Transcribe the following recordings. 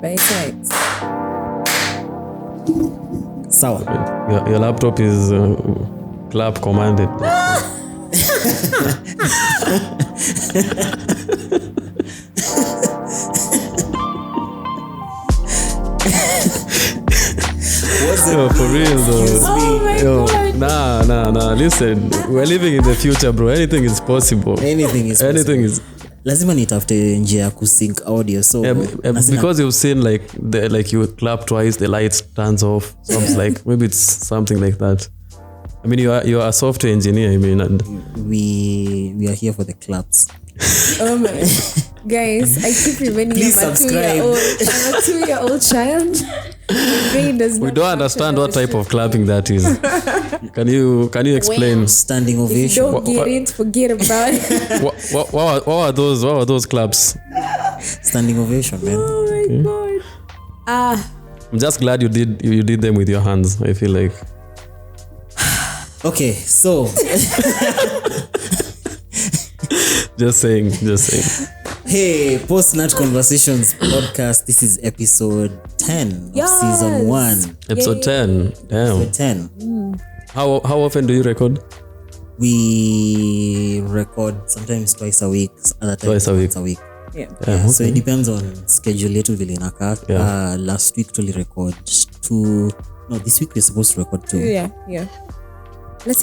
by sides. Sawa. Your laptop is clap commanded. Yo, for real though. Oh my God. Nah. Listen, we're living in the future, bro. Anything is possible. Anything is Anything possible. is. Lazima nitafute njia ya kusync audio so Because you've seen like you clap twice, the lights turns off. So it's like maybe it's something like that. I mean, you are a software engineer. I mean, and we are here for the claps. Oh my guys, I keep reminding Please I'm a subscribe. 2-year-old child. My brain does we not don't function understand as what it type should. of clapping that is. Can you explain? Standing If you ovation. don't get it, forget about it. What were those claps? Standing ovation, man. Oh my God. I'm just glad you did them with your hands. I feel like. Okay, so Just saying. hey, Post-Nut Conversations podcast. This is episode 10 Yes. of season 1. Episode 10. Damn. Episode 10. How often do you record? We record sometimes twice a week, other times Twice a week. once a week. Yeah. Yeah, Okay. so it depends on schedule yetu vile inakaa. Yeah. Last week tuli record 2. No, this week we're supposed to record 2. Yeah. Last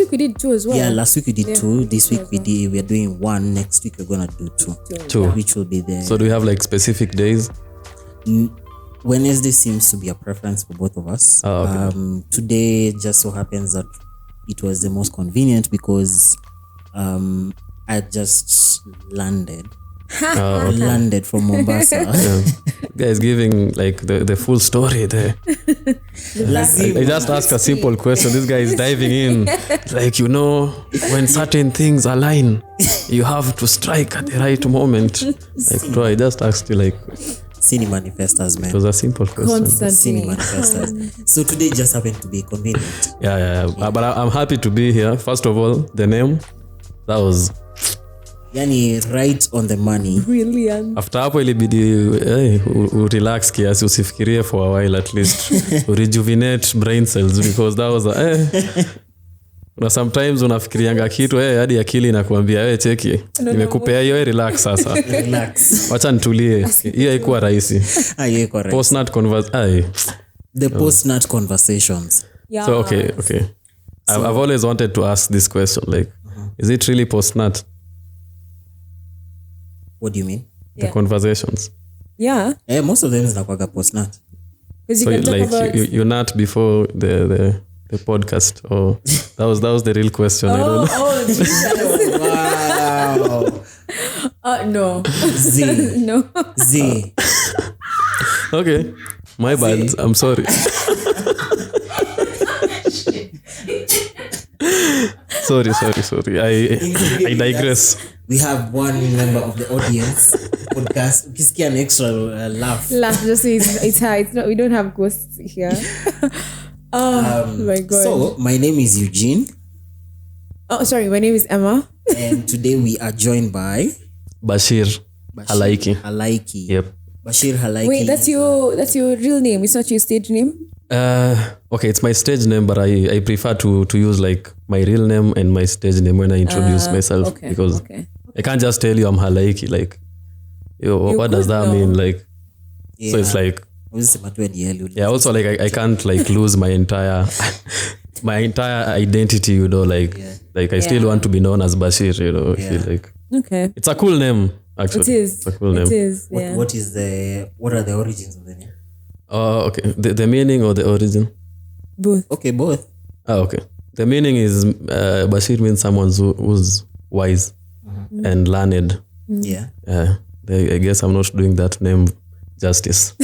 week we did 2 as well. Yeah, last week we did 2. This week Yeah. we are doing 1. Next week we're gonna do 2. Two. Which will be the So do you have like specific days? Wednesday seems to be a preference for both of us. Oh, okay. Today just so happens that it was the most convenient because I just landed from Mombasa. Yeah. Guys giving like the full story there. I just ask a simple question. This guy is diving in. Like, when certain things align, you have to strike at the right moment. Like, bro, I just asked you like, Cine manifestors, man. it was a simple question. Constantly. Cine manifestors. So today just happened to be convenient. Yeah. But I'm happy to be here. First of all, the name, that was... Yani right on the money. Brilliant. After hapo ilibidi relax kiasi, usifikirie for a while at least. Rejuvenate brain cells because that was na sometimes unafikirianga kitu hadi akili inakuambia cheki nimekupea hiyo relax sasa. Relax. Wacha nitulie. Hiyo haikuwa rahisi. Haikuwa rahisi. Post-nut The post-nut conversations. Yeah. So okay. I've always wanted to ask this question, like, is it really post-nut? What do you mean? The conversations. Yeah. Most of them zinakuwaga post-nut. Because So you can talk like about... you nut before the podcast, or that was the real question. I don't know. Oh, Jesus. Wow. No. Z. No. Z. Okay, my bad. I'm sorry. sorry. I digress. We have one member of the audience podcast. Ukisikia an extra laugh. Laugh, just say it's high. It's not, we don't have ghosts here. My God. So, my name is Eugene. Oh, sorry. My name is Emma. And today we are joined by Bashir Halaiki. Halaiki. Yep. Bashir Halaiki. Wait, that's your real name. It's not your stage name. Okay, it's my stage name, but I prefer to use like my real name and my stage name when I introduce myself, okay, because okay. I can't just tell you I'm Halaiki. Like, what does that mean? Like, Yeah. so it's like, yeah. Also, like I can't like lose my entire identity. Like I still want to be known as Bashir. I feel like Okay. it's a cool name. Actually, It is. It's a cool name. It is. Yeah. What are the origins of the name? Okay. The meaning or the origin? Both. Okay, both. Okay. The meaning is Bashir means someone who's wise and learned. Yeah. I guess I'm not doing that name justice.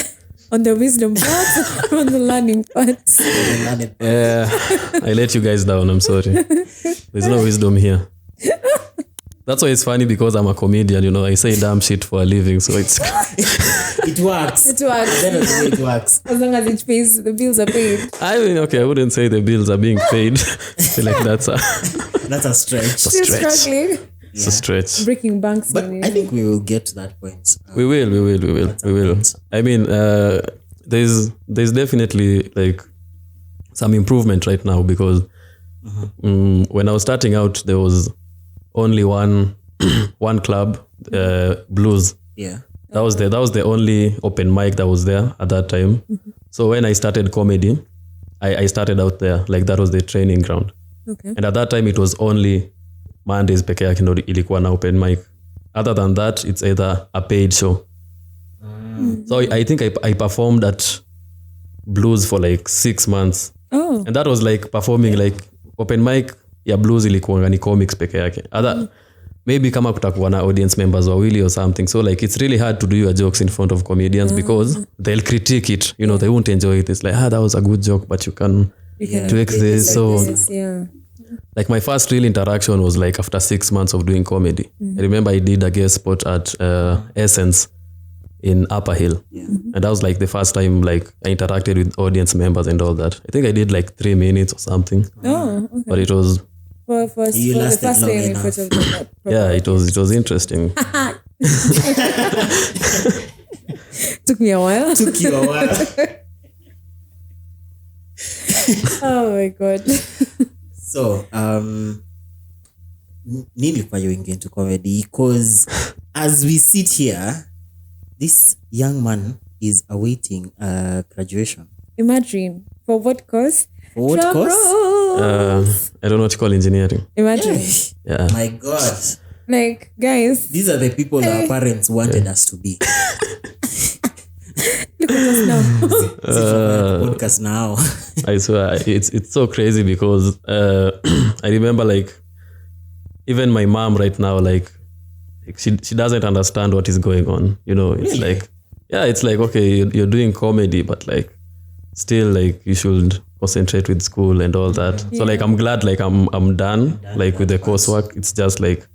On the wisdom part, on the learning part. I let you guys down. I'm sorry. There's no wisdom here. That's why it's funny, because I'm a comedian. I say damn shit for a living, so it's It works. It works. That is the way it works. As long as it pays, the bills are paid. I mean, okay, I wouldn't say the bills are being paid. I feel like that's a That's a stretch. Still struggling. It's a stretch. Breaking banks. But I think we will get to that point. We will. I mean, there's definitely like some improvement right now because when I was starting out, there was only one club, Blues. Yeah. That was the only open mic that was there at that time. So when I started comedy, I started out there. Like that was the training ground. Okay. And at that time, it was only Mondays peke yake ndo ilikuwa na open mic. Other than that, it's either a paid show. So I think I performed at Blues for like 6 months. Oh. And that was like performing like open mic ya Blues ilikuwa ni comics peke yake. Other maybe kama kutakuwa na audience members wawili or something. So like it's really hard to do your jokes in front of comedians because they'll critique it. You know, they won't enjoy it. It's like, that was a good joke, but you can tweak this. Like so this, yeah. like my first real interaction was like after 6 months of doing comedy. I remember I did a guest spot at Essence in Upper Hill. Yeah. And that was like the first time like I interacted with audience members and all that. I think I did like 3 minutes or something. Oh, okay. But it was For You the lasted first long time in enough. front of the yeah, it was interesting. Took me a while. Took you a while. Oh my god. So, nini kwa you into comedy? Because as we sit here, this young man is awaiting graduation. Imagine. For what course? For what course? I don't know what you call engineering. Imagine. Yeah. My God. Like, guys, These are the people our parents wanted us to be. look at us now. Podcast now. I swear it's so crazy because I remember like even my mom right now like she doesn't understand what is going on. You know, it's Really? like it's like okay, you're doing comedy, but like still like you should concentrate with school and all that. So like I'm glad like I'm done like with the coursework. It's just like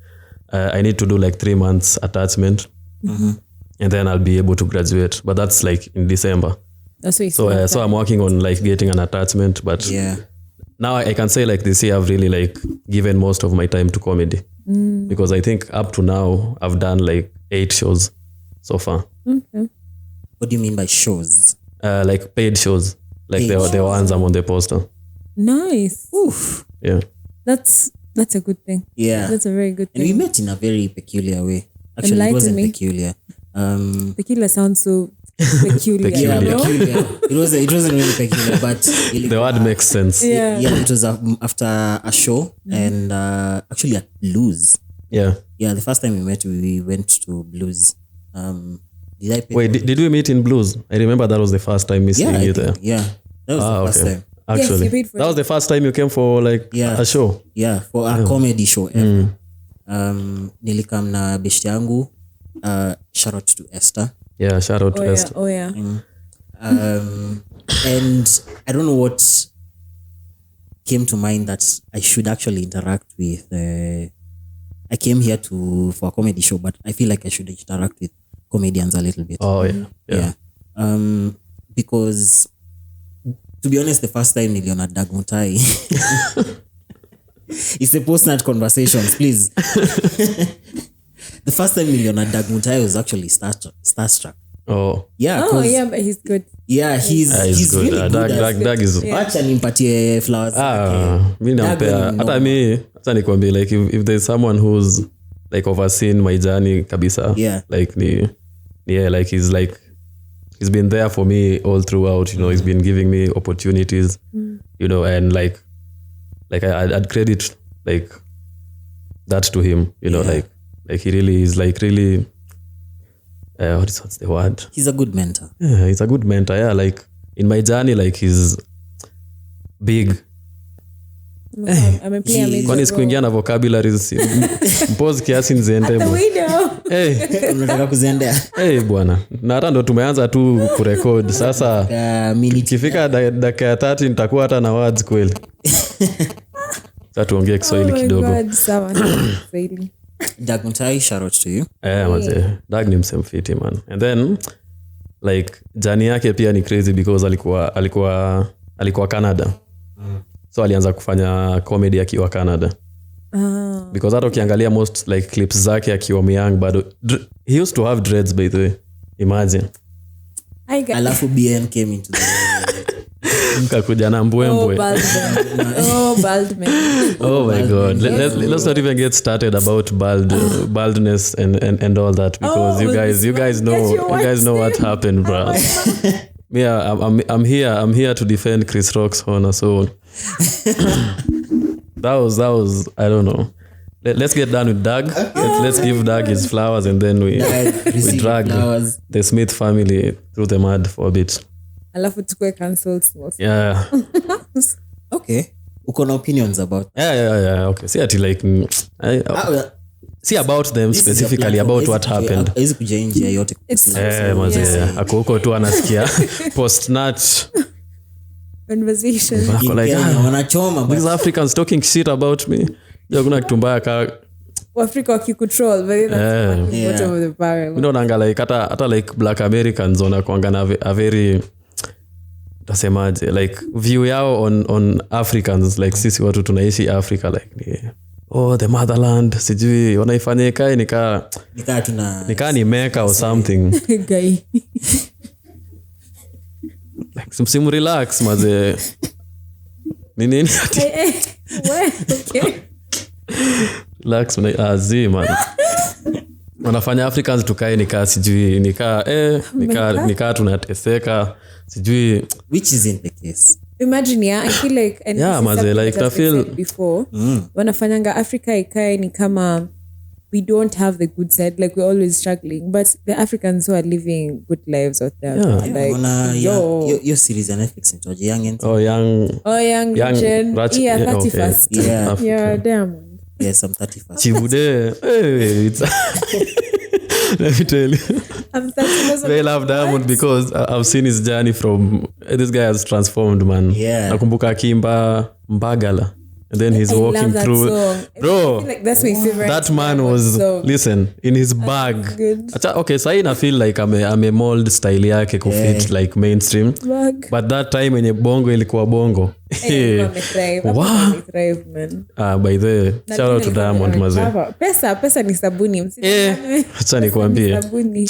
I need to do like 3 months attachment. And then I'll be able to graduate, but that's like in December. That's what So I'm working on like getting an attachment, but Yeah. now I can say like this year I've really like given most of my time to comedy because I think up to now I've done like 8 shows so far. Okay. What do you mean by shows? Like paid shows, like Paid the ones I'm on the poster. Nice. Oof. Yeah. That's a good thing. Yeah. That's a very good And we thing. met in a very peculiar way. Actually, it Enlighten wasn't me. peculiar. Peculiar sounds so peculiar. Peculiar. Yeah, You know? peculiar. It wasn't really peculiar, but The word makes sense. Yeah. yeah, it was after a show and actually at Blues. Yeah. Yeah, the first time we met, we went to Blues. Did I pay? Wait, did we meet in Blues? I remember that was the first time me seeing Yeah, you there. yeah, that was the first Okay. time. Actually, you paid for that it. was the first time you came for like Yeah. a show. Yeah, for a comedy show ever. Nilikam na beshte yangu. Shout out to Esther. Yeah, shout out to Oh yeah. Esther. Oh yeah. And I don't know what came to mind that I should actually interact with. I came here for a comedy show, but I feel like I should interact with comedians a little bit. Oh yeah. Yeah. Because to be honest, the first time niliona Dag Mutai, it's a post-nut conversations, please. The first time niliona Dag Mutai was actually starstruck. Oh. Yeah, Oh 'cause- yeah, but he's good. yeah, he's good. really good. Dag is Acha nimpatie flowers. mi nampea Dag hata mi hata nikwambie like if there's someone who's like overseen my journey kabisa Yeah. like like he's been there for me all throughout, you know. He's been giving me opportunities, you know, and like I'd credit like that to him, you know. Yeah. Like he really is like really what's the word? He's a good mentor. Yeah, he's a good mentor. Yeah, like in my journey, like he's big. Ameplay a major Kwani role. sikuingia na vocabularies mpose kiasi nziende bwana. We know. Hey, Unataka kuziendea? hey bwana. Na hata ndo tumeanza tu kurekod. Sasa Minute. ikifika dakika ya 30 nitakuwa hata na words kweli. Sasa tuongee Kiswahili my kidogo. God, sawa. Kiswahili. Dag Mutai, shout out to you. Mazee. Dag ni msemfiti man. And then like journey yake pia ni crazy because alikuwa Canada. So alianza kufanya comedy akiwa Canada. because hata ukiangalia most like clips zake akiwa myang bado he used to have dreads by the way, imagine. Alafu BN came into the kakuja na mbwembwe. Bald man. Oh my god, let's not even get started about baldness and all that, because you guys know what happened, bro. Yeah, I'm here to defend Chris Rock's honor, so that was I don't know. Let's get done with Doug. Let's give Doug his flowers, and then we drag the Smith family through the mud for a bit. Alafu tukue cancelled. Yeah. Okay. Uko na opinions about? Yeah. Okay. See, like see about them specifically, about what happened. Hizi kuja nje yote. Ako huko tu anasikia post nut conversation. Like wanachoma these Africans talking shit about me. Kuna kitu mbaya ka Africa wakicontrol, but that's bottom of the barrel. We don't anga like hata like black Americans ona kuanga na a very tasemaje like view yao on Africans, like sisi watu tunaishi Africa like the motherland sijui wanaifanya kai nika ni Mecca or something. Guy. Like simu relax maze. Nini? Okay. Relax man. Wanafanya Africans tukae nikaa sijui nikaa tunateseka sijui, which is in the case. Imagine I feel like maze like I feel before wanafanyanga Africa ikae ni kama we don't have the good side, like we're always struggling, but the Africans who are living good lives out there like your series on Netflix into young Legend. 31st. Yeah, damn. Yes, I'm 31st. Chibude. Let me tell you. They love Diamond because I've seen his journey from this guy has transformed, man. Yeah. Nakumbuka Kimba Mbagala. And then he's walking through. Bro, like that's my favorite. That man was listen in his bag. Okay, so I feel like I'm a mold style yake kufit like mainstream. But that time when bongo ilikuwa bongo. Wow. By the shout out to Diamond maze. Pesa ni sabuni. Acha nikwambie. Sabuni.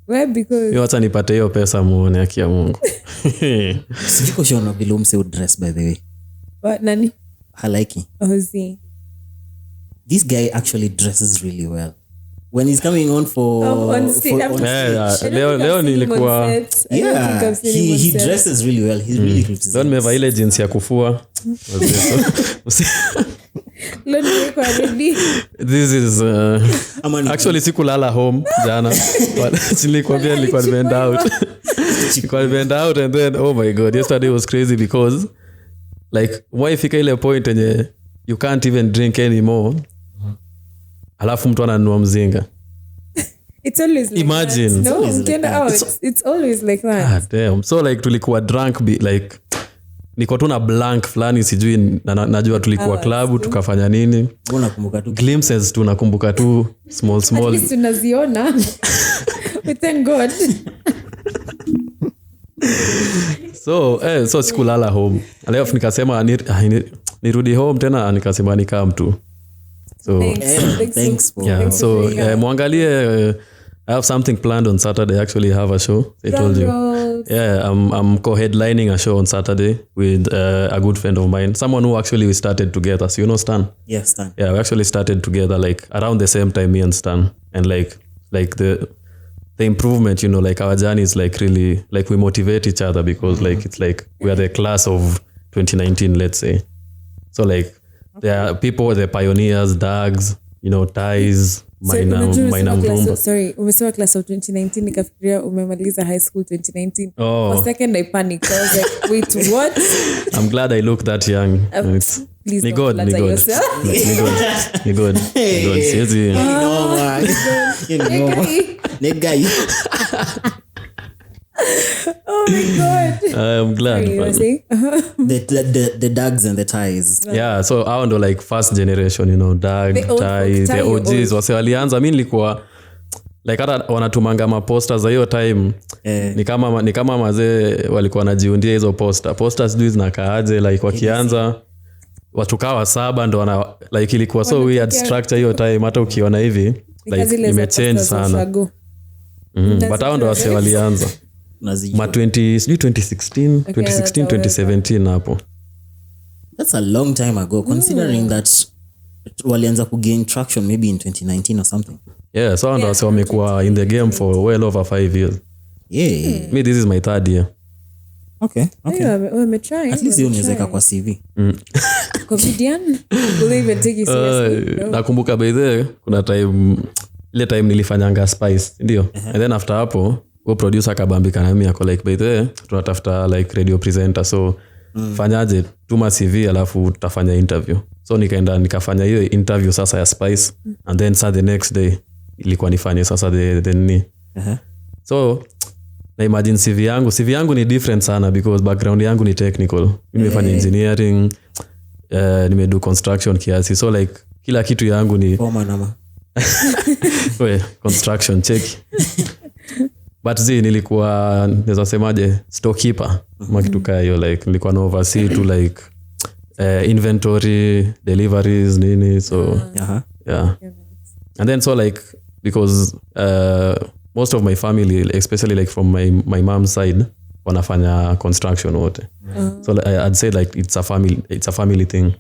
Why? Because yo acha nipate hiyo pesa muone haki ya Mungu. Sijiko shona bilum se dress by the way. What nani? Halaiki. See. This guy actually dresses really well. When he's coming on leo nilikuwa he dresses really well. He's really cute. Don't meva ile jeans ya kufua. This is actually sikulala home jana. But nilikuwa bend out and then oh my god, yesterday was crazy because like why fika ile point yenye you can't even drink anymore. Alafu mtu ananunua mzinga. It's always like imagine that. No, it's always like that. Ah, damn. So like tulikuwa drunk like niko tu na blank fulani sijui najua tulikuwa club tukafanya nini. Unakumbuka tu glimpses tu nakumbuka tu small at least tunaziona. Thank God. So sikulala home. Alafu nikasema nirudi home tena nikasema nikaa mtu. So thanks for muangalie I have something planned on Saturday. I actually have a show. I told you. Yeah, I'm co-headlining a show on Saturday with a good friend of mine. Someone who actually we started together. So you know Stan? Yes, Stan. Yeah, we actually started together like around the same time, me and Stan. And like the improvement, you know, like our journey is like really like we motivate each other because like it's like we are the class of 2019, let's say. So like there are people, the pioneers, Dags, you know, Ties, Maina Mvumba. Sorry, umesema class of 2019 nikafikiria umemaliza high school 2019. For a second I panicked. I was like, wait, what? I'm glad I look that young. Please don't flatter yourself. Ni good. Siezi. Nigga. Oh my God. I'm glad. The Dags and the Ties. Yeah, so I want to like first generation, you know, Dag, Ties, the OGs. Wase walianza, mimi nilikuwa like hata wanatumanga maposters za hiyo time. Ni kama mazee walikuwa wanajiundia hizo posters sijui zinakaaje like wakianza watu kawa 7 ndo wana like ilikuwa so weird structure hiyo time hata ukiona hivi like imechange sana. But hao ndo wase walianza ma 2016 2017 hapo. That's a long time ago considering that walianza ku gain traction maybe in 2019 or something. Yeah, so ndo wase wamekuwa in the game for well over 5 years. Yeah. Me this is my 3rd year. Okay. At least unaweza kwa CV. Comedian will even take you seriously. Nakumbuka by the kuna ile time nilifanyanga Spice ndio. And then after hapo go producer akabambika na mimi ako like by the tunatafuta like radio presenter so fanyaje tuma CV alafu tutafanya interview. So nikaenda nikafanya hiyo interview sasa ya Spice and then the next day ilikuwa nifanye sasa the nini. So na imagine CV yangu ni different sana because background yangu ni technical. Mimi nimefanya engineering, nimedo construction kiasi. So like kila kitu yangu ni construction check. But nilikuwa naweza semaje storekeeper. Kitu kaya hiyo like nilikuwa na oversee to like inventory, deliveries nini so yeah. And then so like because most of my family especially like from my mom's side wanafanya construction wote. So like, I'd say like it's a family thing.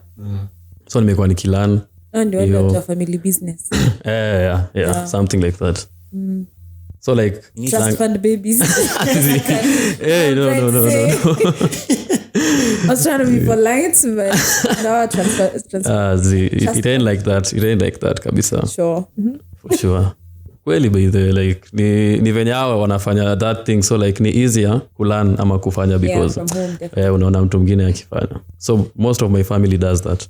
So nimekuwa nikilearn ndio a family business. Yeah, something like that. So like trust fund babies. Hey, no. I was trying to be polite, but no, transfer. It ain't like that kabisa. Sure. For sure. Kweli by the like ni venye hawa wanafanya that thing so like ni easier kulearn ama kufanya because unaona mtu mwingine akifanya. So most of my family does that.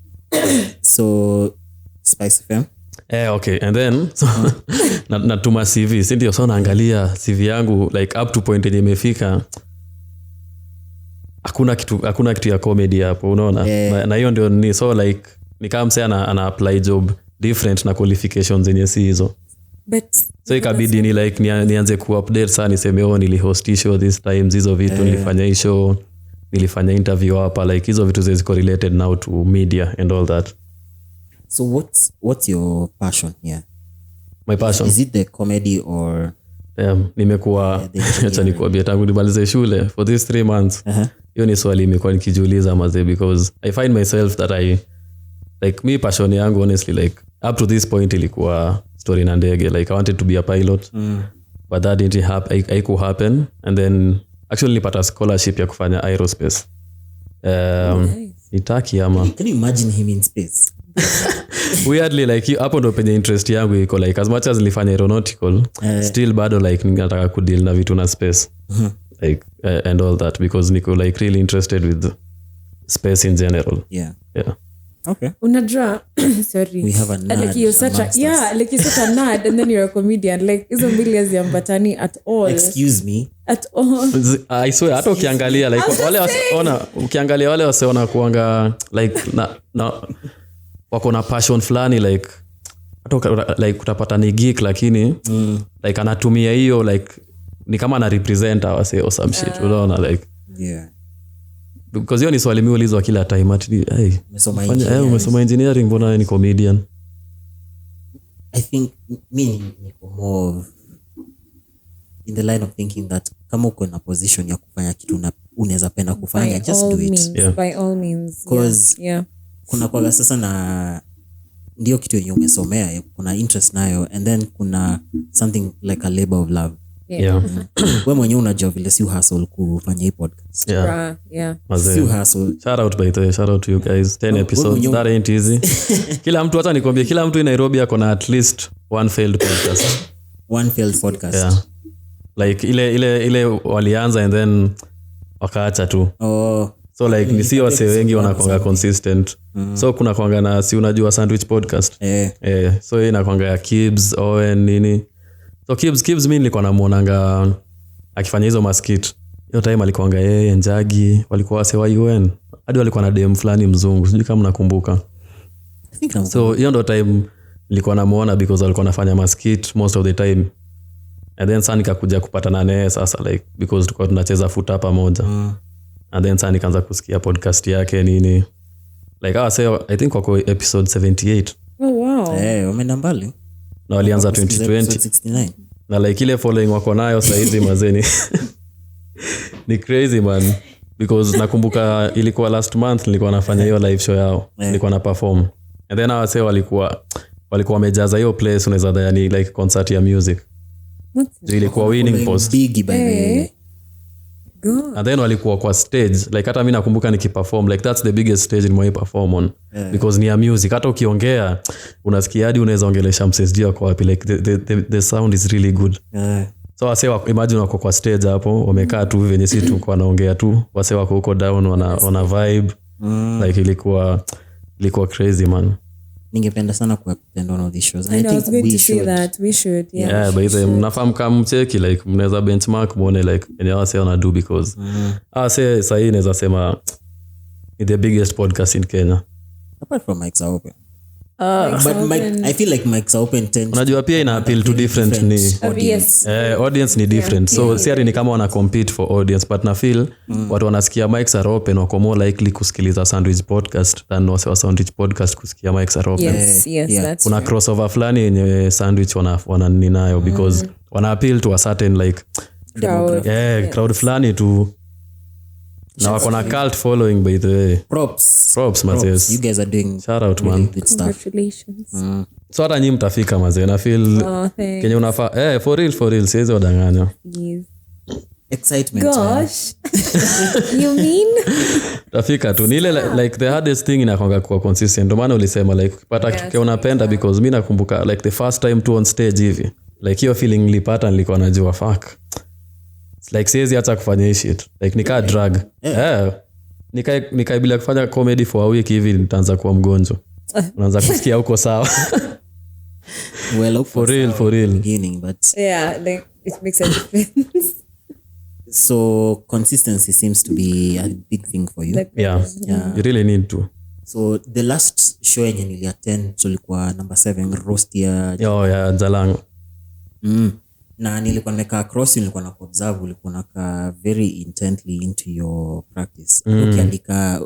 So Spice FM. Okay, and then so, natuma CV, si ndio? So naangalia CV yangu like up to point yenye imefika. Hakuna kitu ya comedy hapo, unaona? Na hiyo ndio ni so like ni kama msee ana apply job different na qualifications zenye si hizo. But so ikabidi ni like nianze ku-update sana niseme nilihost show this times hizo vitu nilifanya show, nilifanya interview hapa like hizo vitu ziko related now to media and all that. So what's your passion here? My passion? Is it the comedy or nimekuwa acha nikuambie tangu nimalize shule for these 3 months. Hiyo ni swali nimekuwa nikijiuliza mazee because I find myself that I like me passion yangu honestly like up to this point ilikuwa story na ndege like I wanted to be a pilot but that didn't happen. I could happen and then actually nilipata scholarship ya kufanya aerospace. Nice. Nitaki ama can you imagine him in space? Weirdly like hapo ndo penye interest yangu iko like as much as nilifanya aeronautical still bado like ninataka kudeal na vitu na space like and all that because niko like really interested with space in general. Yeah. Okay. Unajua sorry. We have a nerd. Like you're such a nerd and then you're a comedian. Like hizo mbili haziambatani at all. Excuse me. At all. I swear hata ukiangalia like ukiangalia wale waseona kuanga like na wako na passion fulani like hata like utapata ni geek lakini like anatumia hiyo like ni kama ana represent wase or some shit unaona like because hiyo ni swali mimi ulizwa kila time ati umesoma engineering mbona ni comedian? I think me niko more in the line of thinking that kama uko na position ya kufanya kitu unaweza penda kufanya just do it by all means because kuna kwa sasa na ndio kitu yenye umesomea kuna interest nayo and then kuna something like a labor of love. Wewe mwenyewe unajua vile si hustle kufanya hii podcast. Si hustle. Shout out to you guys. 10 episodes that ain't easy. Kila mtu hata nikwambie kila mtu in Nairobi ako na at least one failed podcast. Yeah. Like ile walianza and then wakaacha tu. So like ni si wase wengi wanakuanga consistent. So kuna kuanga na si unajua sandwich podcast. So hii inakuanga ya Kibs Owen nini. So Kibs mimi nilikuwa namuonanga akifanya hizo maskit. Hiyo time alikuanga yeye Njagi walikuwa wase wa UN. Hadi walikuwa na DM fulani mzungu. Sijui kama nakumbuka. So hiyo ndo time nilikuwa namuona because alikuwa anafanya maskit most of the time. And then sana nikakuja kupatana naye sasa like because tulikuwa tunacheza futa pamoja. And then sana nikaanza kusikia podcast yake nini. like I think wako episode 78 Oh wow. Wameenda mbali na walianza Episode 2020 69 na like ile following wako nayo saizi mazeni ni crazy man, because nakumbuka ilikuwa last month nilikuwa nafanya hiyo live show yao, nilikuwa na perform and then wase walikuwa wamejaza hiyo place, unaweza dhani like concert ya music. Ilikuwa winning post big by the way. God. and then walikuwa kwa stage like hata mimi nakumbuka nikiperform like that's the biggest stage in my perform on because ni ya music, hata ukiongea unasikia hadi unaweza ongelesha msesjia kwa wapi like the sound is really good. So wase imagine wako kwa stage hapo wamekaa tu venye si tu kwa naongea tu, wase wako huko down wana vibe like ilikuwa crazy man. Ningependa sana kuattend one of these shows. I was going to say that we should. Yeah, but mnafahamu kama mcheki like mnaweza benchmark muone like any wase wana do because say sahi naweza sema ni the biggest podcast in Kenya apart from mics are open. But I feel like mics are open tend. Unajua pia ina appeal to different ni audience ni different. So si ni kama wana compete for audience but na feel watu wanasikia mics are open wako more likely kusikiliza Sandwich podcast than wase wa Sandwich podcast kusikia mics are open. Yes, that's kuna crossover fulani yenye Sandwich wana ninayo because wana appeal to a certain like crowd fulani tu na wako na cult following by the way. Props mazes. You guys are doing shout out really man. Good stuff. Congratulations. So hata nyinyi mtafika mazee na feel Kenya unafaa for real siwezi wadanganya. Yes. Excitement. Gosh. You mean? Tafika tu. Ni ile like the hardest thing inakonga kuwa consistent. Ndio maana ulisema like ukipata kitu unapenda because mimi nakumbuka like the first time to on stage hivi. Like hiyo feeling nilipata nilikuwa najua fuck. Like siwezi hata kufanya hii shit. Like nikaa drug. Nikai bila kufanya comedy for a week hivi nitaanza kuwa mgonjwa. Unaanza kusikia huko sawa. Well, for real beginning but like it makes a difference. So consistency seems to be a big thing for you. Yeah. You really need to. So the last show yenye niliattend tulikuwa number 7 roast ya Jalango. Na nilikuwa nimekaa across, nilikuwa na observe, ulikuwa nakaa very intently into your practice. Ukiandika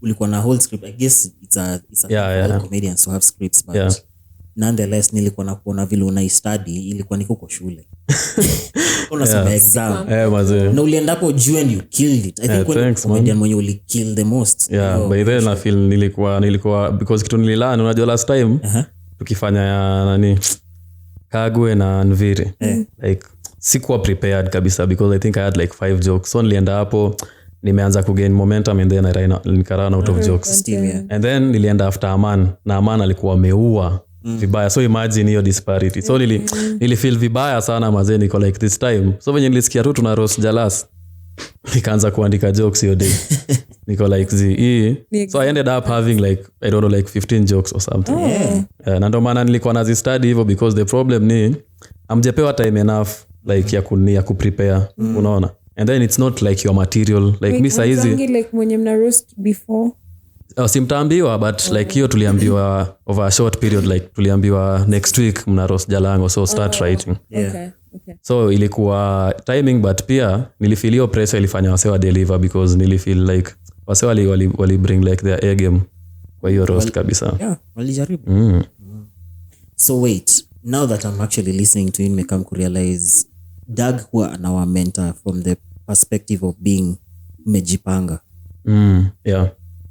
ulikuwa na whole script. I guess it's a comedians to have scripts but nonetheless nilikuwa nakuona vile una study ilikuwa niko kwa shule. Unasoma exam. Mazee. Na ulienda hapo juu and you killed it. I think when comedian mwenye uli kill the most. By then I feel nilikuwa because kitu nililana unajua last time tukifanya nani Kagwe na Nviri like sikuwa prepared kabisa because I think I had like 5 jokes. So nilienda hapo nimeanza kugain momentum and then I ran out of jokes. And then nilienda after Aman na Aman alikuwa ameua vibaya. So imagine hiyo disparity. So nili feel vibaya sana mazee, niko like this time. So when nilisikia tu tuna roast Jalas nikaanza kuandika jokes hiyo day. Niko like so I ended up having like I don't know like 15 jokes or something. Na ndo maana nilikuwa nazi study hivyo because the problem ni amjepewa time enough like ya kuprepare unaona. And then it's not like your material like me saizi like mwenye mna roast before simtaambiwa but like hiyo tuliambiwa over a short period like tuliambiwa next week mna roast Jalango so start writing. Okay. So ilikuwa timing but pia nilifeel hiyo pressure ilifanya wase wa deliver because nilifeel like wase wali bring like their A game kwa hiyo roast kabisa. Walijaribu. So wait, now that I'm actually listening to you nimekam kurealize Doug huwa anawa mentor from the perspective of being mejipanga.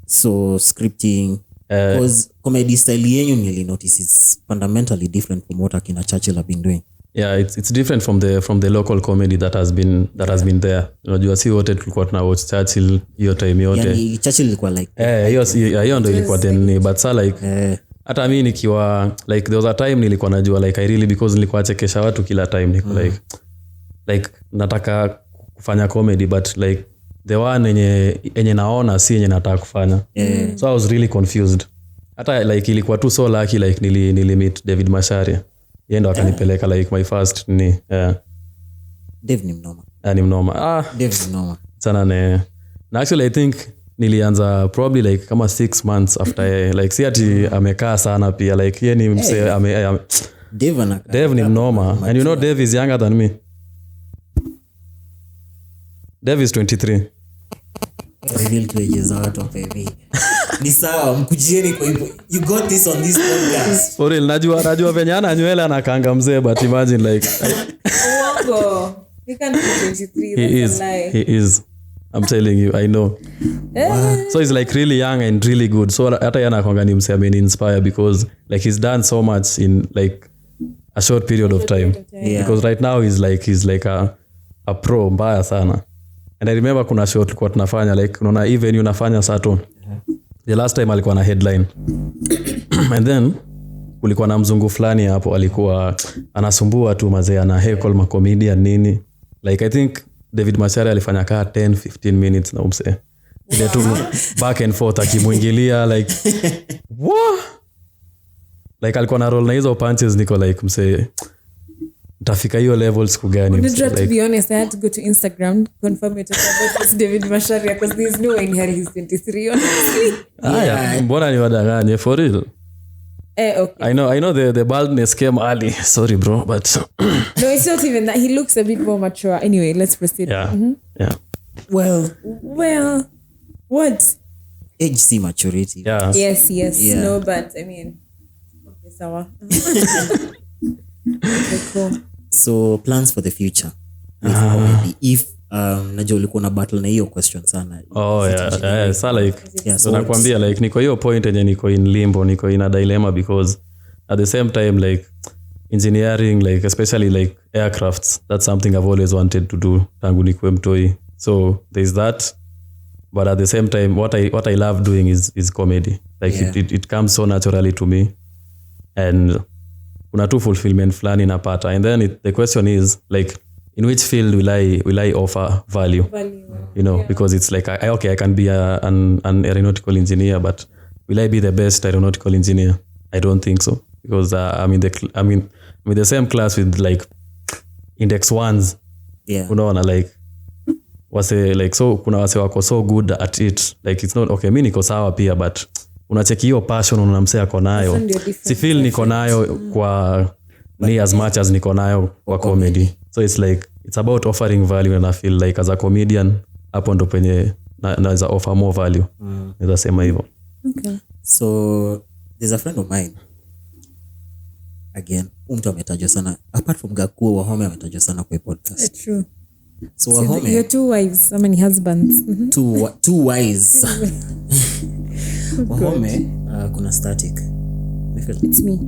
So scripting because comedy style yenyu nili notice is fundamentally different from what akina Churchill have been doing. It's different from the local comedy that has been there. Unajua si wote tulikuwa tuna watch Churchill hiyo time yote. Yani Churchill ilikuwa like hiyo ndio ilikuwa then but sa like hata mimi nikiwa like there was a time nilikuwa najua like I really because nilikuwa chekesha watu kila time niko like nataka kufanya comedy but like the one yenye naona si yenye nataka kufanya. So I was really confused. Hata like ilikuwa tu so lucky like nili meet David Macharia. Yeye ndo akanipeleka like my first ni Dave ni mnoma. Ni mnoma. Dave ni mnoma. Sana na actually I think nilianza probably like kama 6 months after like si ati amekaa sana pia like yeye ni mse Dave ni mnoma and you know Dave is younger than me. Dave is 23. Reveal to ages out of baby. ni sawa, mkujieni kwa hivyo. You got this on this podcast. For real, najua venye ana nywele anakaanga mzee, but imagine like Uongo. He can't be 23. That's a lie. he is. I'm telling you, I know. So he's like really young and really good. So hata yana kwanga ni mse ameni-inspire because like he's done so much in like a short period of time. Yeah. Because right now he's like a pro mbaya sana. And I remember kuna show tulikuwa tunafanya like unaona even unafanya Saturn. The last time alikuwa na headline. And then kulikuwa na mzungu fulani hapo alikuwa anasumbua tu mazee, ana heckle ma comedian nini. Like I think David Machare alifanya kaa 10-15 minutes na umse. Ile tu back and forth akimuingilia like what? Like alikuwa na roll na hizo punches, niko like mse tafika hiyo levels siku gani? Like, to be honest, I had to go to Instagram confirm it about this David Masharia because there's no way in hell he's 23 honestly. Yeah. Mbona ni wadanganye for real? Okay. I know the baldness came early. Sorry bro, but No, it's not even that. He looks a bit more mature. Anyway, let's proceed. yeah. Yeah. Well, what? age see maturity. Yeah. Yes. Yeah. No, but I mean, okay, sawa. Okay, cool. So plans for the future. If najua ulikuwa na battle na hiyo question sana. Oh yeah. So like Yeah, so nakwambia like niko hiyo point yenye niko in limbo, niko in a dilemma because at the same time like engineering, like especially like aircrafts, that's something I've always wanted to do tangu nikuwe mtoi. So there's that, but at the same time what I love doing is comedy. Like yeah. it comes so naturally to me, and kuna tu fulfillment fulani napata. And then the question is like, in which field will I offer value? You know, yeah. Because it's like I can be an aeronautical engineer, but will I be the best aeronautical engineer? I don't think so, because I'm in the same class with like index ones. Yeah. Unaona like wase like, so kuna wase wako so good at it, like it's not okay, mimi niko sawa pia, but unacheki hiyo passion unamsea ako nayo. Si feel niko nayo kwa ni as much as niko nayo kwa comedy. So it's like it's about offering value, and I feel like as a comedian hapo ndo penye naweza offer more value. Naweza sema hivyo. Okay. So there's a friend of mine. Again, mtu ametajwa sana apart from Gakuo, Wahome ametajwa sana kwa podcast. True. So Wahome, your two wives, how many husbands? two wives. Wahome, kuna static. It's me.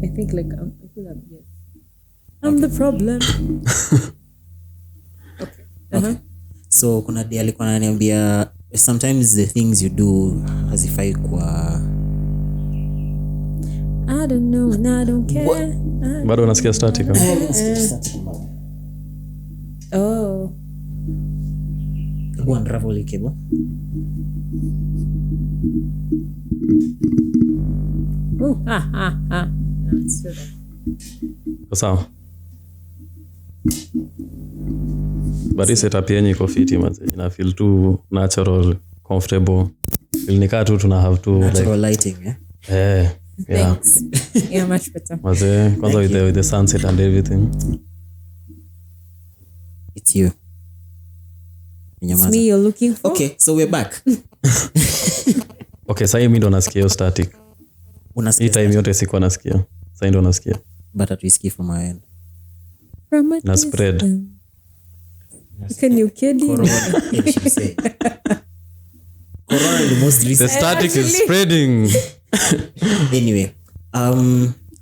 I think like I feel like yes. I'm the problem. Okay. So kuna dia alikuwa ananiambia sometimes the things you do hazifai kwa I don't know and I don't care. Bado unasikia static? Oh. Go unravel the cable. Sawa. But hii setup yenye iko fiti maze. Ina feel too natural, comfortable. Feel nikaa tu tuna have to natural like, lighting, yeah? Yeah. Thanks. Yeah, much better. Maze, kwanza with the sunset and everything. It's you. It's me you're looking for? Okay, so we're back. Okay, sasa mimi ndo nasikia hiyo static. Unasikia hii time yote sikuwa nasikia. Sasa ndo nasikia. But at risk from my end. From na spread. Can you kidding? Corona, Corona is the most recent. The static is spreading. Anyway, how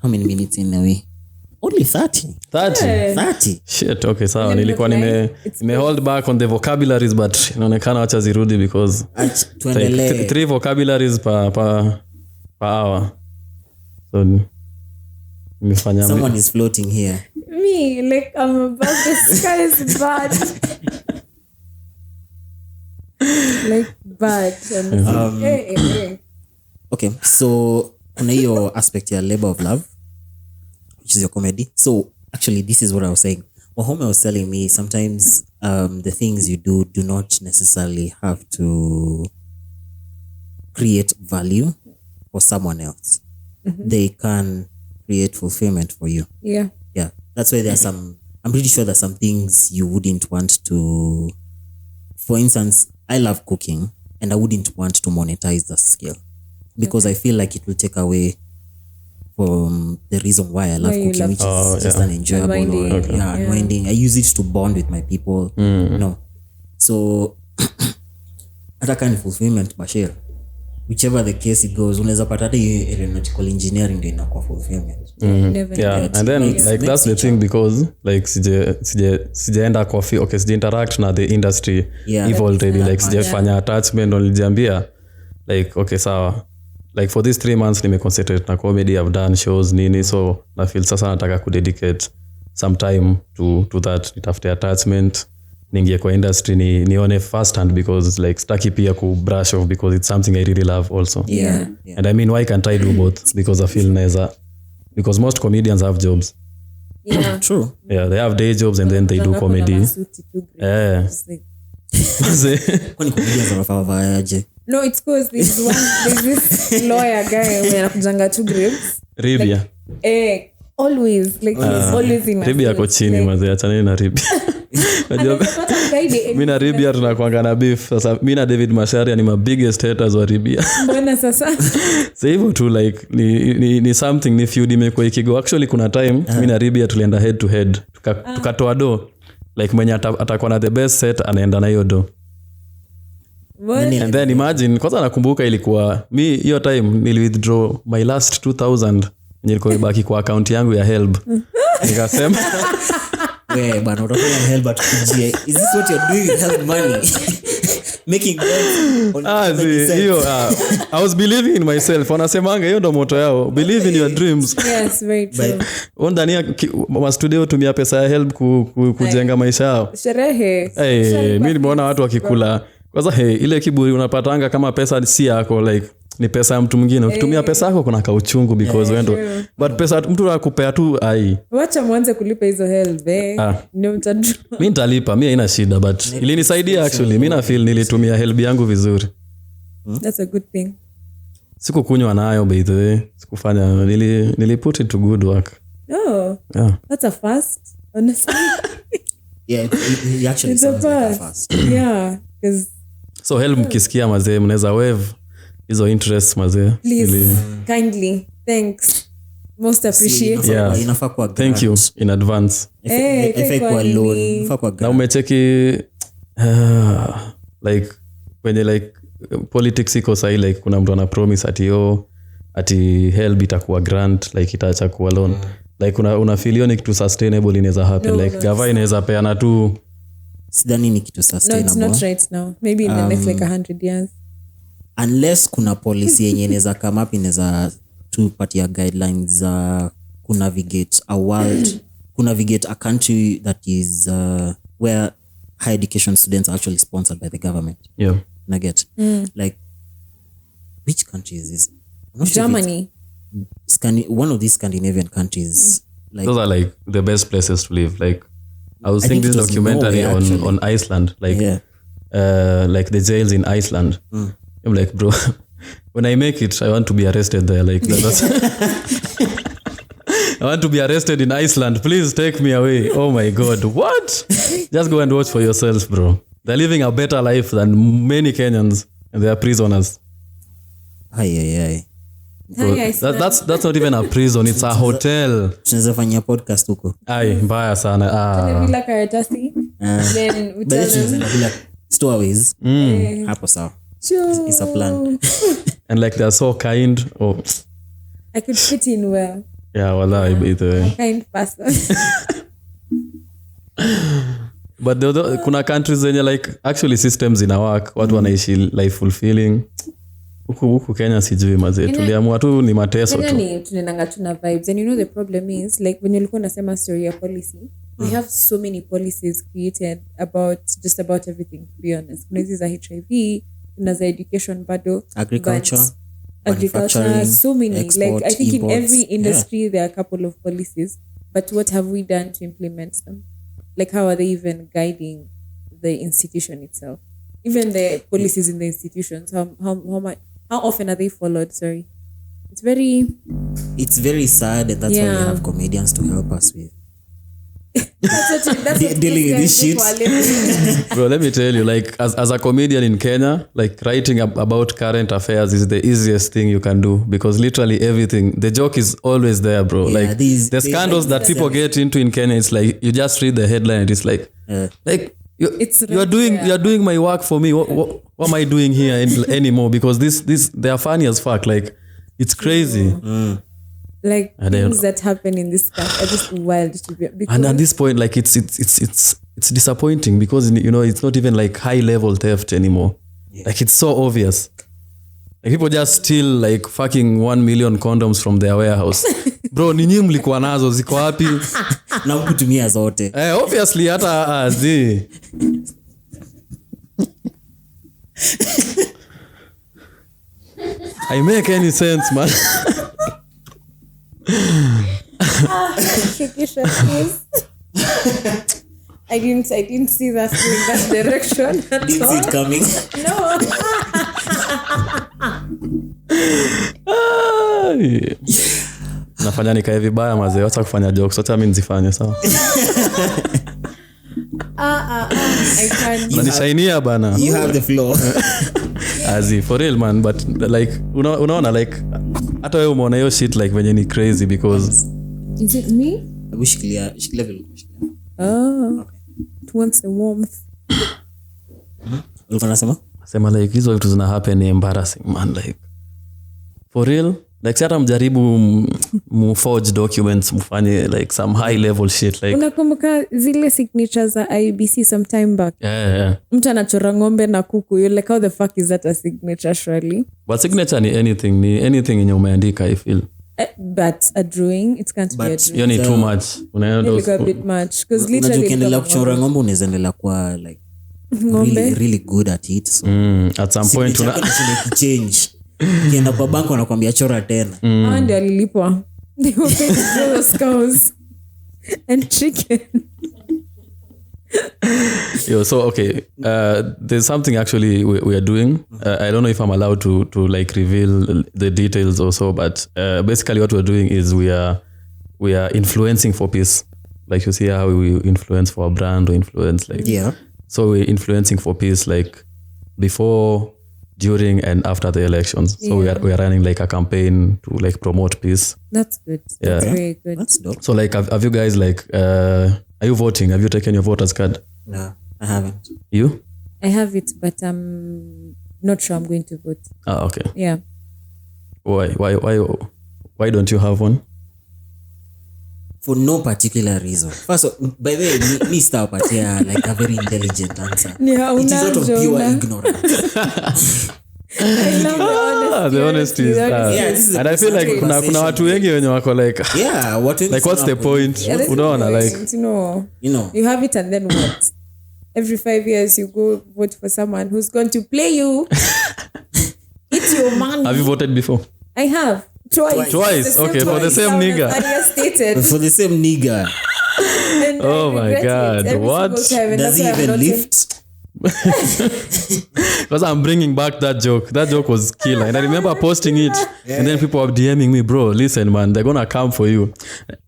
many minutes in a way? Only 30. 30. Shit, okay, sawa. Nilikuwa nime hold back on the vocabularies, but inaonekana acha zirudi because tuendelee. 3 vocabularies per hour. So nimefanya someone is floating here. Me, like I'm above the sky is bad. Like bad. Hey. Okay, so kuna hiyo aspect ya labor of love, which is your comedy. So actually this is what I was saying. Wahome was telling me sometimes the things you do not necessarily have to create value for someone else. Mm-hmm. They can create fulfillment for you. Yeah. That's why I'm pretty sure there's some things you wouldn't want to, for instance, I love cooking, and I wouldn't want to monetize the skill because I feel like it will take away from the reason why I love Why you cooking, love which is just an enjoyable Unwinding. or unwinding. I use it to bond with my people. So hata kama ni fulfillment Bashir, whichever the case it goes, unaweza pata hata aeronautical engineering ndio inakuwa fulfillment. And then like that's the thing because like sijaenda coffee sija interact na the industry if already like sijafanya attachment nilijiambia like okay sawa like for these 3 months nimeconcentrate na comedy, I've done shows nini, so na feel sasa nataka kudedicate some time to that, nitafute attachment ningie kwa industry nione first hand because like staki pia ku brush off because it's something I really love also. And I mean why can't I do both because I feel neza because most comedians have jobs. True. They have day jobs and then they do comedy. Kwani comedians wanafanya aje? No, it's because there's this lawyer guy when anakujanga 2 grapes. Ribia. Always like he's always in. Ribia ako chini mazee, achana na Ribia. Mimi na Ribia tunakuanga na beef. Sasa mimi na David Masharia ni my biggest haters wa Ribia. Mbona sasa? So hivyo tu like ni something ni feud imekuwa ikigo. Actually kuna time mimi na Ribia tulienda head to head. Tukatoa do like mwenye atakuwa na the best set anaenda na hiyo do. And then imagine kwanza nakumbuka ilikuwa mi hiyo time nili withdraw my last 2000 nilikuwa ibaki kwa account yangu ya help. Nikasema wewe bwana utafanya help atukujie. Is this what you're doing with help money? Making hiyo I was believing in myself. Wanasemanga hiyo ndo moto yao. Believe in your dreams. Yes, very true. Ndani wa studio tumia pesa ya help kujenga maisha yao. Sherehe. Mimi nimeona watu wakikula. Kwanza ile kiburi unapatanga kama pesa si yako like ni pesa ya mtu mwingine. Ukitumia pesa yako kuna kauchungu because wendo. But pesa mtu akupea tu wacha mwanze kulipa hizo help ndio mtajua. Mimi nitalipa, mimi haina shida but ilinisaidia actually. Mimi na feel nilitumia help yangu vizuri. That's a good thing. Sikukunywa nayo by the way. Sikufanya nili put it to good work. That's a fast honestly. It actually sounds like a fast. Cuz so help mkisikia mazee mnaweza wave hizo interests mazee. Please, kindly. Thanks. Most appreciate. Inafaa kwa thank you in advance. Kwa loan, inafaa kwa grant. Na umecheki like when like politics iko sahi like kuna mtu ana promise ati help itakuwa grant like itaacha kuwa loan. Like una feel hiyo ni kitu sustainable inaweza happen like gava inaweza peana tu. Sidhani ni kitu sustainable. No, it's not right now. Maybe in the next like 100 years. Unless kuna policy yenye inaweza come up inaweza tupatia guidelines za navigate a world, navigate a country that is where higher education students are actually sponsored by the government. Nugget. Like which country is this? Germany. One of these Scandinavian countries. Like, those are like the best places to live. Like I was seeing this documentary on Iceland, like like the jails in Iceland. I'm like, bro, when I make it, I want to be arrested there. Like that's I want to be arrested in Iceland. Please take me away. Oh my God, what? Just go and watch for yourself, bro. They're living a better life than many Kenyans, and they are prisoners. That's not even a prison, it's a hotel. Tunaweza fanya podcast huko. Mbaya sana. Bila karatasi. Then we tell stowaways. Hapo sawa. It's a plan. And like they're so kind. I could fit in well. Yeah, wallahi either. Kind person. But kuna countries zenye like actually systems ina work, watu wanaishi life fulfilling. Huku Kenya sijui mazee, tuliamua tu ni mateso tu. Tunaendanga tuna vibes. And you know the problem is like when ulikuwa unasema story ya policy, we have so many policies created about just about everything, to be honest. Kuna hizi za HIV, kuna za education bado, agriculture, so many export, like I think imports, in every industry there are a couple of policies, but what have we done to implement them? Like how are they even guiding the institution itself? Even the policies in the institutions, how often are they followed? Sorry. It's very sad, and that's why we have comedians to help us with That's what Dealing with this people shit. are living. Bro, let me tell you, like as a comedian in Kenya, like writing about current affairs is the easiest thing you can do because literally everything, the joke is always there, bro. Yeah, like these- the they- scandals like that people get into in Kenya, it's like you just read the headline and it's like It's you're right doing there. you're doing my work for me. What am I doing here anymore? Because this they are funny as fuck. Like it's crazy. Like I don't things that happen in this country are just wild to be because And at this point, like it's disappointing because you know it's not even like high level theft anymore. Like it's so obvious. Like people just steal like fucking 1 million condoms from their warehouse. Bro, ni nyinyi mlikuwa nazo ziko wapi? Na kutumia zote. Obviously hata zi. I make any sense, man. Shikisha, please. I didn't see that in that direction at Didn't see all. it coming. No. Nafanya nikae vibaya mazee, wacha kufanya jokes, wacha mimi nizifanye sawa. I can't. Unanishainia bana. You have the floor. Azi, for real man, but like unaona like hata wewe umeona hiyo shit like venye ni crazy because Is it me? Hebu shikilia vile. Oh. It wants the warmth. Ulikuwa unasema? sema like hizo vitu zina happen ni embarrassing man, like for real. Like si hata mjaribu forge documents mfanye like some high level shit like Unakumbuka zile signatures za IBC some back? yeah. Mtu anachora ng'ombe na kuku. You're like, how the fuck is that a signature surely? But signature ni anything yenye umeandika I feel. But a drawing, it can't be a But drawing. Hiyo ni too much. Unaenda Like a bit much. Because unajua literally ukiendelea kuchora ng'ombe unaweza endelea kuwa like really, really good at it. So at some point change. Ukienda kwa bank wanakuambia chora tena. and ndio alilipwa. They were paid to draw those cows and chicken. Yo, so okay, there's something actually we are doing. I don't know if I'm allowed to like reveal the details also, but basically what we're doing is we are influencing for peace. Like you see how we influence for a brand or influence like Yeah. So we're influencing for peace like before, during and after the elections. So we are running like a campaign to like promote peace. That's good. Yeah. That's very good. That's dope. So like have you guys like are you voting? Have you taken your voter's card? No, I haven't. You? I have it, but I'm not sure I'm going to vote. Okay. Yeah. Why don't you have one? For no particular reason. First of all, by the way, me start like a very intelligent answer. Yeah, It is out of pure ignorance. I love The honesty is that. Yeah, this is And I feel like kuna watu wengi wenye wako like Yeah, what like what's the point? there's no Unaona like point, you know. You know. You have it and then what? Every 5 years you go vote for someone who's going to play you. It's your money. have you voted before? I have. Twice. Twice? Okay, for the same Sound nigga. as Anya stated. For the same nigga. And Oh I my regret God, it every what? single time, and Does that's he why I'm even not lift? Because I'm bringing back that joke. That joke was killer. And I remember posting it and then people were DMing me, bro, listen man, they're gonna come for you.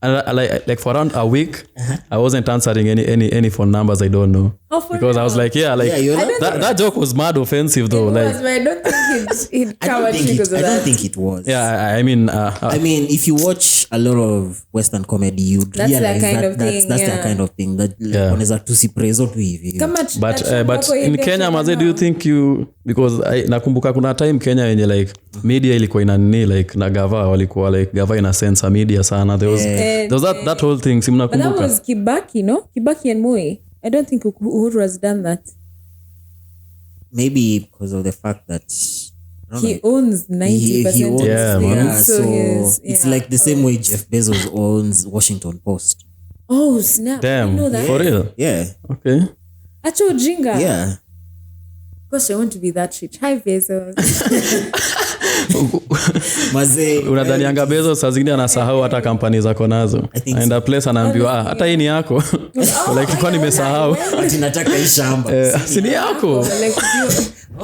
And I, like for around a week, I wasn't answering any phone numbers I don't know. Oh, for Because I was real? like, yeah, like Yeah, you're not- that joke was mad offensive though. It Like was, but I don't think he'd I come don't at you because of I don't that. think it was. yeah, I mean I mean, if you watch a lot of Western comedy, you That's realize that kind that of that's thing, that yeah. kind of thing. That Yeah. wanaweza tusiprezo tu hivi. Kama but that but wako in ile Kenya Kenya maze, do you now. think you, because nakumbuka kuna time Kenya yenye like media ilikuwa inani like na gava walikuwa like gava ina censor media sana. There was that whole thing, si But that mnakumbuka? was Kibaki, no? Kibaki and Moi. I don't think Uhuru has done that. Maybe because of the fact that I don't He know, owns 90% he owns, of Yeah, the man. yeah, things, so he's- it's yeah. like the same way Jeff Bezos owns Washington Post. Oh, snap. Damn, I know that. for real? Yeah, Okay. Acho Ujinga. yeah. Gosh, I want to be that rich. Hi, Bezos. Mazee, Unadhanianga Bezos saa zingine anasahau hata kampani zako nazo. I think Aenda place anaambiwa hata hii ni yako. Like kwa nimesahau. ati nataka hii shamba. Si ni yako. Like,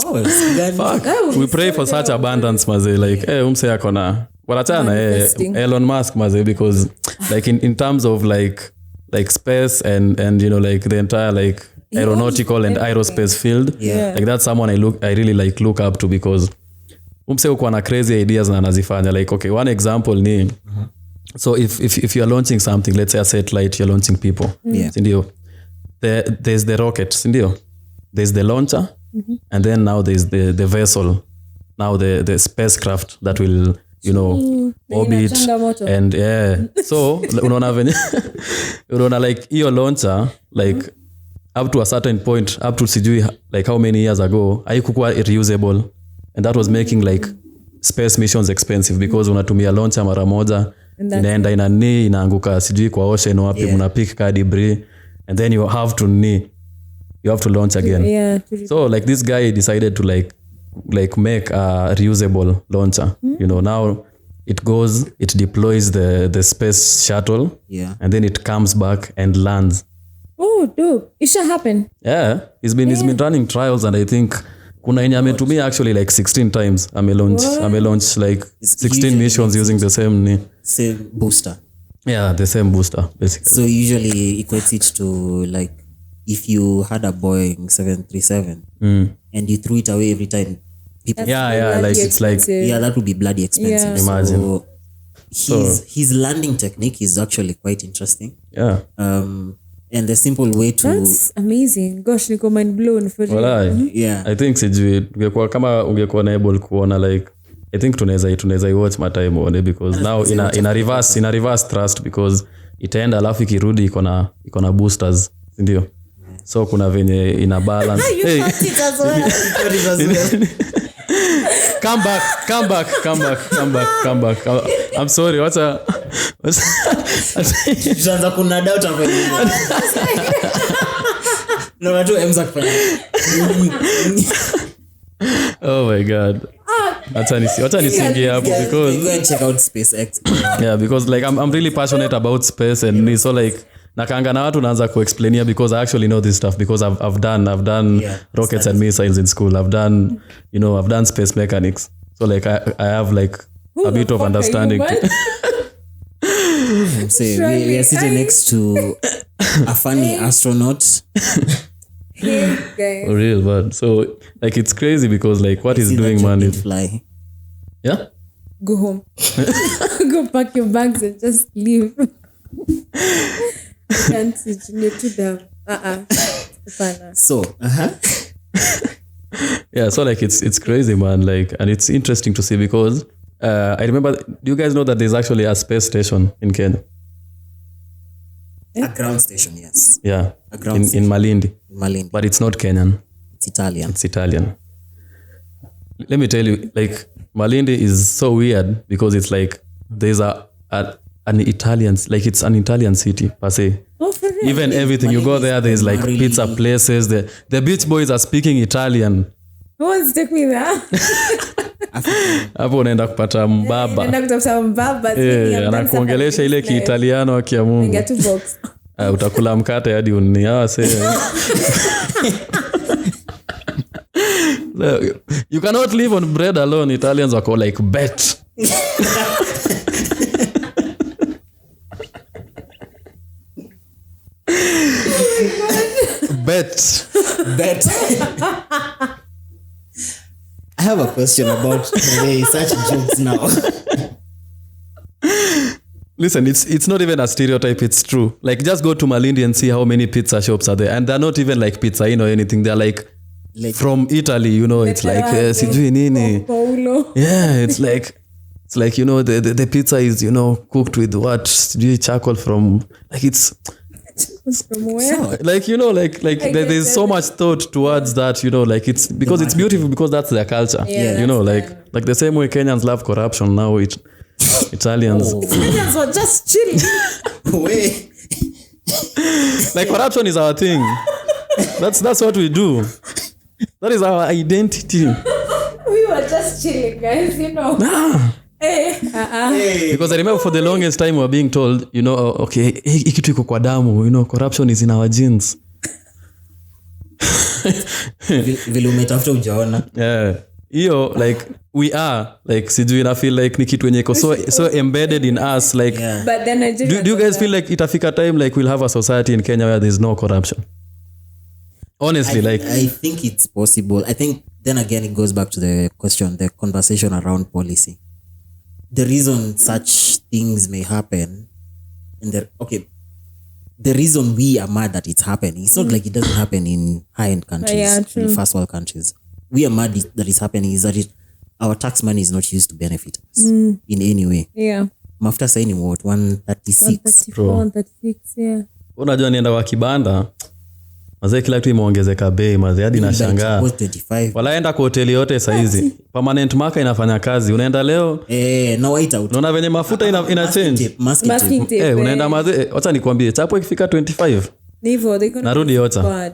Oh, it's gani? Fuck. That would We be pray so for such dope. abundance maze, like umse yako na wanachana Manifesting. Elon Musk maze, because like in terms of like like space and you know like the entire like aeronautical and aerospace field. Yeah. Like that's someone I really like look up to because umse uko na crazy ideas na anazifanya. Like okay, one example ni so if you are launching something, let's say a satellite, you're launching people. Yeah. Sindio? There's the rocket, sindio? There's the launcher, and then now there's the vessel. Now the spacecraft that will, you know, orbit and so unaona venye unaona like hiyo launcher like up to a certain point, up to sijui like how many years ago haikuwa reusable, and that was making like space missions expensive because unatumia launcher mara moja inaenda inaanguka sijui kwa ocean wapi, mnapick ka debris and then you have to launch again. So like this guy decided to like make a reusable launcher. You know, now it deploys the space shuttle, and then it comes back and lands. Oh, dope. It should happen. Yeah, he's been running trials, and I think kuna yenye ametumia actually like 16 times. Ame launch like 16 missions using the same booster. Yeah, the same booster basically. So usually equates it to like if you had a Boeing 737 and you threw it away every time. People like it's like that would be bloody expensive. Yeah. Imagine. His landing technique is actually quite interesting. Yeah. And the simple way to That's amazing. Gosh, niko mind blown for real. Yeah. I think sijui ungekuwa kama ungekuwa able kuona like I think tunaweza watch my time on it because now in a reverse thrust because itaenda alafu ikirudi iko na boosters, ndio? So kuna venye ina balance. Hey. It as well. Come back. I'm sorry. What's Tuanza kuna doubt hapo. No, watu emza kufanya. Oh my god. Wacha nisingie hapo because go and check out SpaceX. Yeah, because like I'm really passionate about space and so like nakanga na watu naanza kuexplainia because I actually know this stuff because I've done rockets and missiles in school. I've done space mechanics. So like I have like a bit of understanding. We are sitting next to a funny astronaut. For real, man. So like it's crazy because like what he's doing, man, is fly. Yeah? Go home. Go pack your bags and just leave. I can't sit too down. So, yeah, so like it's crazy, man. Like, and it's interesting to see because I remember. Do you guys know that there's actually a space station in Kenya? A ground station, yes. Yeah, a ground station. In Malindi. Malindi, but it's not Kenyan. It's Italian. It's Italian. Let me tell you, like Malindi is so weird because it's like there's an Italian, like it's an Italian city per se. Oh, for real? Even everything you go there's like pizza places. The beach boys are speaking Italian. Who wants to take me there? Hapo unaenda kupata mbaba. Naenda kutafuta mbaba. Anakuongelesha ile Kiitaliano kia Mungu. Get 2 box. Utakula mkate hadi you cannot live on bread alone. Italians are called like bet. Bet. I have a question about such jokes now. Listen, it's not even a stereotype, it's true. Like just go to Malindi and see how many pizza shops are there, and they're not even like pizzaino or anything. They're like from Italy, you know. It's like sijui nini. Yeah, it's like you know the pizza is, you know, cooked with what charcoal from, like it's from where? Like, you know, like there's so much thought towards that, you know, like it's because it's beautiful because that's their culture. Yeah, you know, like the same way Kenyans love corruption, now Italians Italians were just chilling. Wait. Like corruption is our thing. That's what we do. That is our identity. We were just chilling, guys, you know. Hey. Because I remember for the longest time we were being told, you know, okay, kitu iko kwa damu, you know, corruption is in our genes. Vile umetafuta ujaona. Yeah. hiyo like we are like sijui na feel like ni kitu yenye iko so embedded in us like Yeah. But then Nigeria do you guys feel like itafika time like we'll have a society in Kenya where there's no corruption? Honestly, I think it's possible. I think then again it goes back to the question, the conversation around policy. The reason such things may happen, and the reason we are mad that it's happening, it's not like it doesn't happen in high-end countries, in first world countries. We are mad that it's happening is that our tax money is not used to benefit us in any way. Yeah. Mafuta saini what 136. 136, yeah. unajua nienda wa kibanda mazee kila kitu imeongezeka bei mazee hadi nashangaa. 25. Walaenda kwa hoteli yote saizi. Permanent marker inafanya kazi. Unaenda leo No wait out. unaona venye mafuta ina change. Masking tape. Unaenda mazee acha nikwambie chapo ikifika 25. Nivo they gonna Narudi Ocha.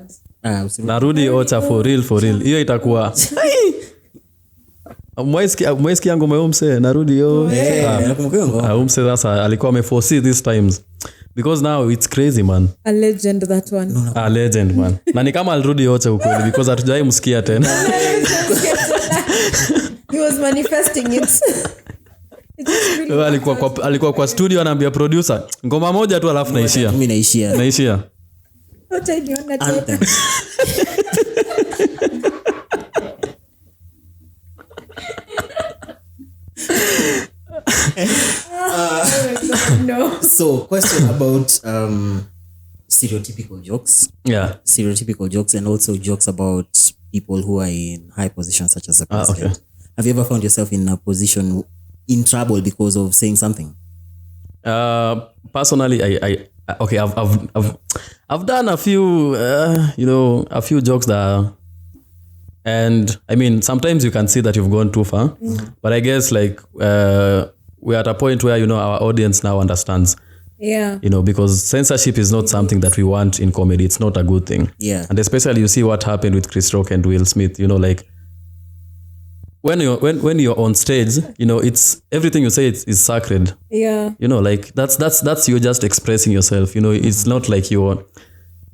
Narudi Ocha for real. Hiyo itakuwa Mweski yangu meumse narudi yo. Umse sasa alikuwa ameforesee these times. Because now it's crazy man. A legend that one. A legend man. Na ni kama alirudi Ocha ukweli because hatujai msikia tena. He was manifesting it. Alikuwa kwa studio anaambia producer ngoma moja tu alafu naishia. Ocha niona tena. No. So question about stereotypical jokes. Yeah. Stereotypical jokes and also jokes about people who are in high positions such as the president. Okay. Have you ever found yourself in a position in trouble because of saying something? Personally, I've done a few a few jokes that and I mean sometimes you can see that you've gone too far, but I guess like we're at a point where our audience now understands. Yeah. Because censorship is not something that we want in comedy. It's not a good thing. Yeah. And especially you see what happened with Chris Rock and Will Smith, like when you're on stage, it's everything you say is sacred. Yeah. Like that's you just expressing yourself. It's not like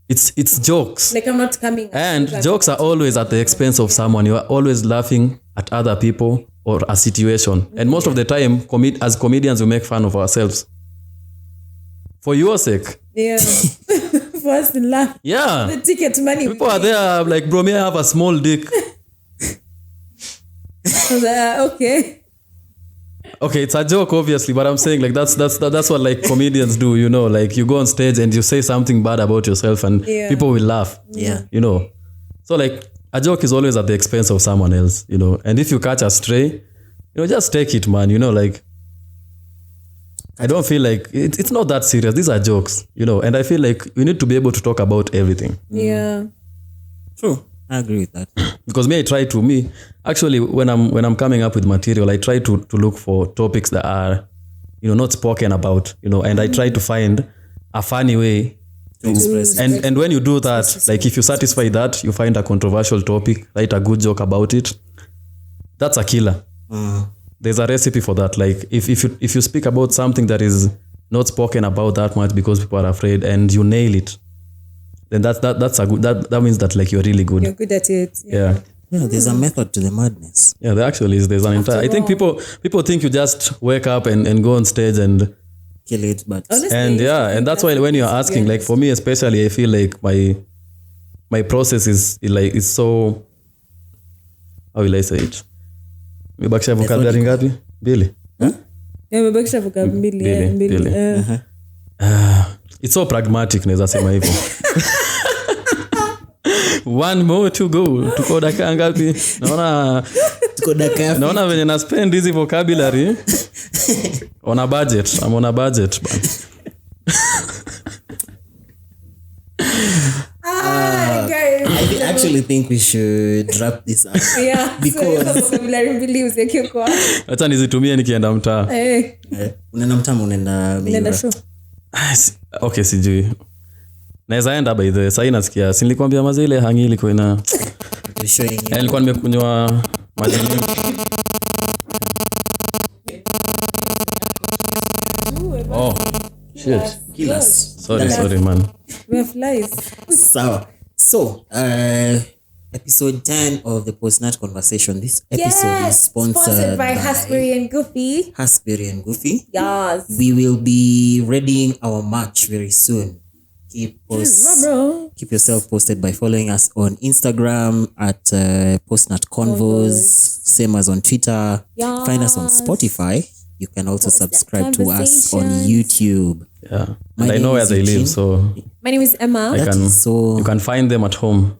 it's jokes. Like I'm not coming. And jokes are always at the expense of someone. You are always laughing at other people or a situation. And most of the time, as comedians, we make fun of ourselves. For your sake. Yeah. For us to laugh. Yeah. The ticket money. People are there like, bro, may I have a small dick? Okay. Okay, it's a joke, obviously, but I'm saying like that's what like comedians do, like you go on stage and you say something bad about yourself and people will laugh. Yeah. So like a joke is always at the expense of someone else, and if you catch a stray, just take it, man. Like I don't feel like it's not that serious. These are jokes, and I feel like we need to be able to talk about everything. Yeah. True. I agree with that. Because actually when I'm coming up with material, I try to look for topics that are, not spoken about, and I try to find a funny way to express. And when you do that, like if you satisfy that, you find a controversial topic, write a good joke about it. That's a killer. There's a recipe for that. Like if you speak about something that is not spoken about that much because people are afraid and you nail it, then that's a good that means that like you're really good. You're good at it. Yeah. Yeah, there's a method to the madness. Yeah, there actually is. There's an entire. I think people think you just wake up and go on stage and kill it, but Honestly, and that's why when you're asking, like for me especially, I feel like my process is so, how will I say it? Mebakisha vocabulary ngapi? Mbili. Mebakisha vocabulary mbili. It's so pragmatic, naweza sema hivyo. One more to go. Tuko dakika ngapi? Naona venye na spend hizi vocabulary on a budget. I'm on a budget. I actually think we should wrap this up. Yeah. Because vocabulary mbili usiweke kwa. Acha nizitumie nikienda mtaa. unaenda mtamu, unaenda show. Okay, sijui. Naweza enda by the sasa nasikia. Si nilikwambia maze ile hangi ilikuwa ina nilikuwa nimekunywa maji mingi. Oh. Shit. Killers. Sorry man. We have lies. Sawa. So, episode 10 of the Post-Nut Conversation. This episode is sponsored by Hasbury and Goofy. Hasbury and Goofy. Yes. We will be readying our merch very soon. Keep yourself posted by following us on Instagram at Post-Nut Convos, same as on Twitter. Yes. Find us on Spotify. You can also subscribe to us on YouTube. Yeah. My And I name know where is they Eugene. live, so My name is Emma. That is so you can find them at home.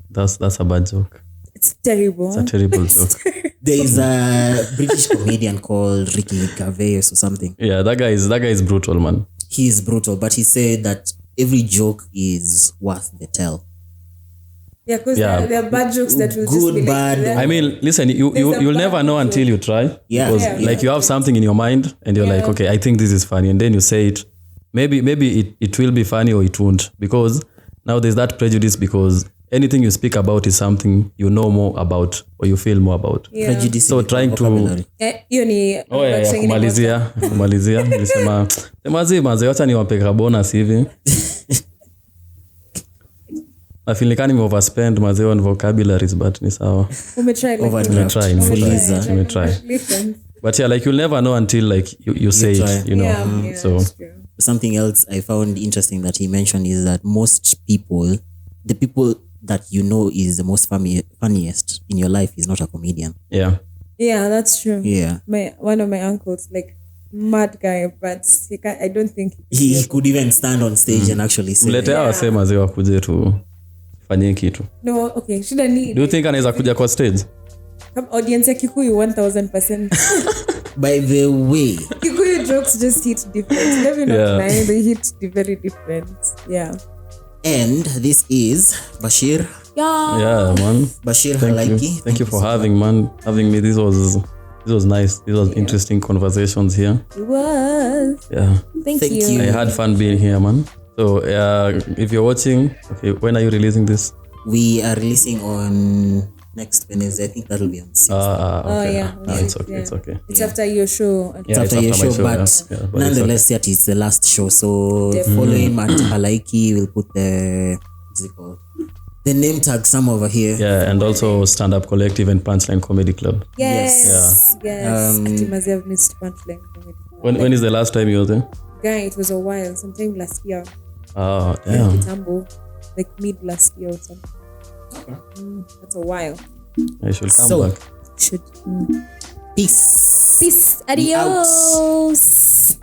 That's a bad joke. It's terrible. It's a terrible joke. there is a British comedian called Ricky Gervais or something. Yeah, that guy is brutal, man. He is brutal, but he said that every joke is worth the tell. Yeah, because Yeah. there are bad jokes that will Good, just be like, bad. yeah. I mean, listen, There's a you'll never bad know joke. until you try. Yeah. Because Yeah. like you have something in your mind and you're like, okay, I think this is funny, and then you say it. Maybe it will be funny or it won't, because now there's that prejudice, because anything you speak about is something you know more about or you feel more about. Yeah. Prejudice So in the trying to- vocabulary. Hiyo ni Oh yeah, saying kumalizia nilisema mazi wacha niwapeka bonus hivi. I feel like I'm overspend mazee on vocabularies, but ni sawa. umetry like Overdraft. Nimetry. Fuliza. Listen. But yeah, like you'll never know until like you say try. it, you know. Yeah, So that's true. Something else I found interesting that he mentioned is that most people, the people that you know is the most funniest in your life is not a comedian. yeah. Yeah, that's true. Yeah. One of my uncles, like mad guy, but I don't think He could even stand on stage and actually say, Mletea wasee mazee wakuje tu fanyie kitu. No, okay. Shida ni Do you think anaweza kuja kwa stage? come audience ya Kikuyu 1000%. by the way, Kikuyu jokes just hit different. Let me not Yeah. lie, they hit very different. Yeah. and this is Bashir Yeah, man. Bashir Thank Halaiki. you. Thank you for having me. This was nice. This was interesting conversations here. It was. Yeah. Thank Thank you. you. I had fun being here, man. So if you're watching, okay, when are you releasing this? We are releasing on next Wednesday. I think that'll be on 6th. Okay. yeah. No, it's okay. Yeah. It's okay. It's after your show. Yeah, After your my show, but yeah, but nonetheless, yet it's the last show. So follow him at Halaiki. We'll put the name tag some over here. yeah, and also Stand Up Collective and Punchline Comedy Club. Yes. Ati mazi have missed punchline comedy. When is the last time you were there? Guy, it was a while. Sometime last year. Oh, damn. Tambo, like mid last year or something. That's a while. I should come So- back. Should. Peace. Peace. We out. Adios.